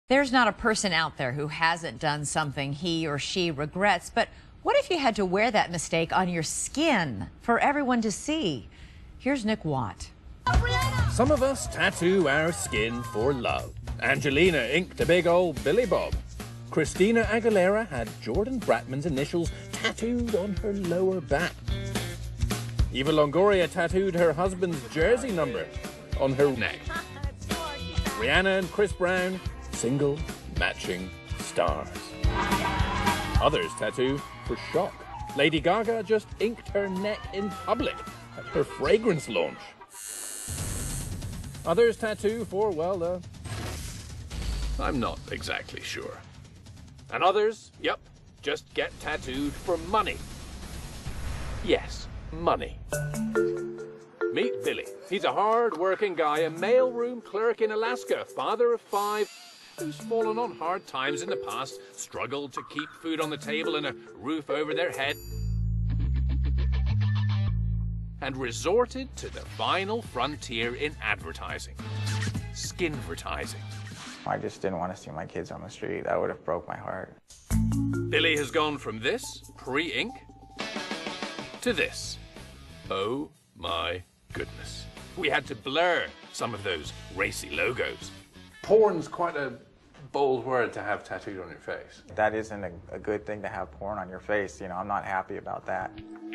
There's not a person out there who hasn't done something he or she regrets, but what if you had to wear that mistake on your skin for everyone to see? Here's Nick Watt. Some of us tattoo our skin for love. Angelina inked a big old Billy Bob. Christina Aguilera had Jordan Bratman's initials tattooed on her lower back. Eva Longoria tattooed her husband's jersey number on her neck. Rihanna and Chris Brown, single matching stars. Others tattoo for shock. Lady Gaga just inked her neck in public at her fragrance launch. Others tattoo for, well, I'm not exactly sure. And others, yep, just get tattooed for money. Yes, money. Meet Billy. He's a hard-working guy, a mailroom clerk in Alaska, father of 5, who's fallen on hard times in the past, struggled to keep food on the table and a roof over their head, and resorted to the final frontier in advertising. Skinvertising. I just didn't want to see my kids on the street. That would have broke my heart. Billy has gone from this, pre-ink, to this. Oh my goodness. We had to blur some of those racy logos. Porn's quite a bold word to have tattooed on your face. That isn't a good thing to have porn on your face. You know, I'm not happy about that.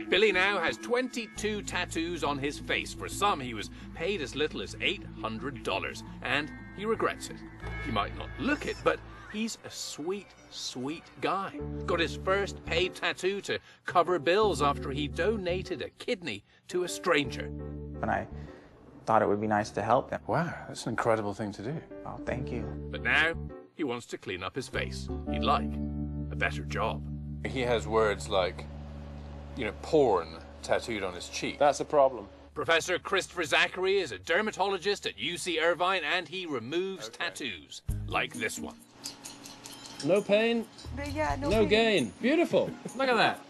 Billy now has 22 tattoos on his face. For some, he was paid as little as $800, and he regrets it. He might not look it, but he's a sweet, sweet guy. Got his first paid tattoo to cover bills after he donated a kidney to a stranger. And I thought it would be nice to help them. Wow, that's an incredible thing to do. Oh, thank you. But now, he wants to clean up his face. He'd like a better job. He has words like, you know, porn tattooed on his cheek. That's a problem. Professor Christopher Zachary is a dermatologist at UC Irvine, and he removes tattoos, like this one. No pain, no gain. Beautiful. Look at that.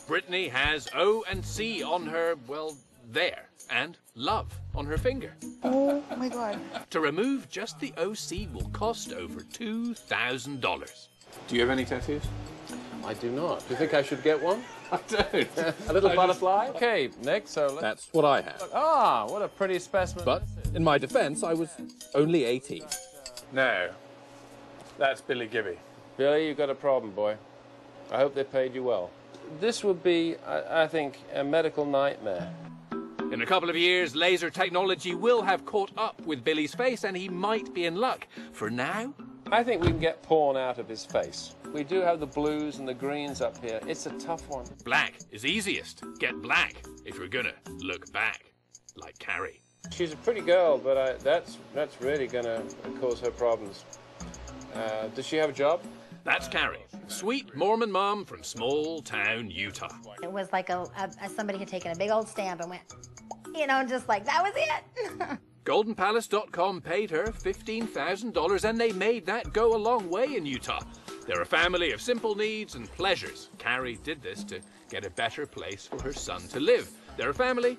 Brittany has O and C on her, well, there, and love on her finger. Oh my God. To remove just the OC will cost over $2,000. Do you have any tattoos? I do not. Do you think I should get one? I don't. A little butterfly? Okay, Nick, so let's... That's what I have. Ah, what a pretty specimen. But in my defense, I was only 18. No. That's Billy Gibby. Billy, you've got a problem, boy. I hope they paid you well. This would be, I think, a medical nightmare. In a couple of years, laser technology will have caught up with Billy's face, and he might be in luck. For now... I think we can get porn out of his face. We do have the blues and the greens up here. It's a tough one. Black is easiest. Get black if you're gonna look back, like Carrie. She's a pretty girl, but that's really gonna cause her problems. Does she have a job? That's Carrie, sweet Mormon mom from small town Utah. It was like somebody had taken a big old stamp and went, you know, just like, that was it. GoldenPalace.com paid her $15,000, and they made that go a long way in Utah. They're a family of simple needs and pleasures. Carrie did this to get a better place for her son to live. They're a family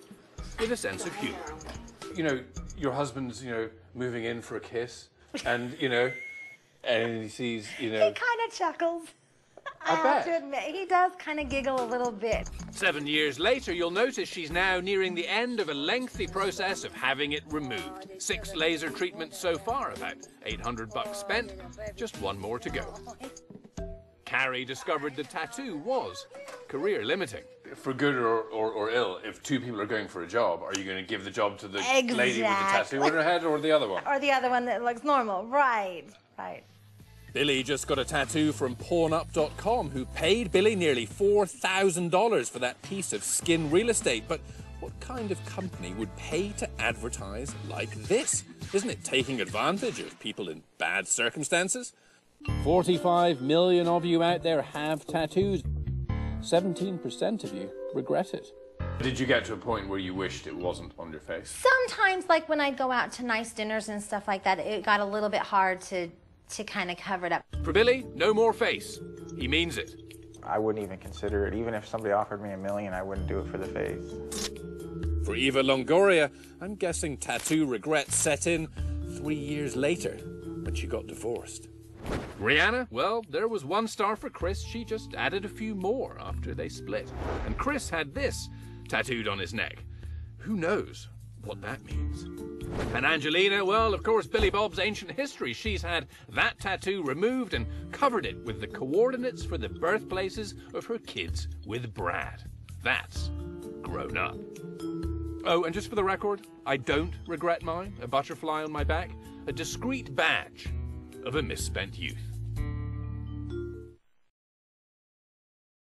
with a sense of humor. You know, your husband's, you know, moving in for a kiss, and, you know, and he sees, you know... He kind of chuckles. I have bet. to admit, he does kind of giggle a little bit. 7 years later, you'll notice she's now nearing the end of a lengthy process of having it removed. 6 laser treatments so far, about $800 spent, just 1 more to go. Carrie discovered the tattoo was career limiting. For good or ill, if 2 people are going for a job, are you going to give the job to the lady with the tattoo on her head or the other one? Or the other one that looks normal. Right, right. Billy just got a tattoo from PornUp.com, who paid Billy nearly $4,000 for that piece of skin real estate. But what kind of company would pay to advertise like this? Isn't it taking advantage of people in bad circumstances? 45 million of you out there have tattoos. 17% of you regret it. Did you get to a point where you wished it wasn't on your face? Sometimes, like when I'd go out to nice dinners and stuff like that, it got a little bit hard to kind of cover it up. For Billy, no more face. He means it. I wouldn't even consider it. Even if somebody offered me $1 million, I wouldn't do it for the face. For Eva Longoria, I'm guessing tattoo regrets set in 3 years later when she got divorced. Rihanna, well, there was 1 star for Chris. She just added a few more after they split. And Chris had this tattooed on his neck. Who knows what that means? And Angelina, well, of course, Billy Bob's ancient history. She's had that tattoo removed and covered it with the coordinates for the birthplaces of her kids with Brad. That's grown up. Oh, and just for the record, I don't regret mine. A butterfly on my back, a discreet badge of a misspent youth.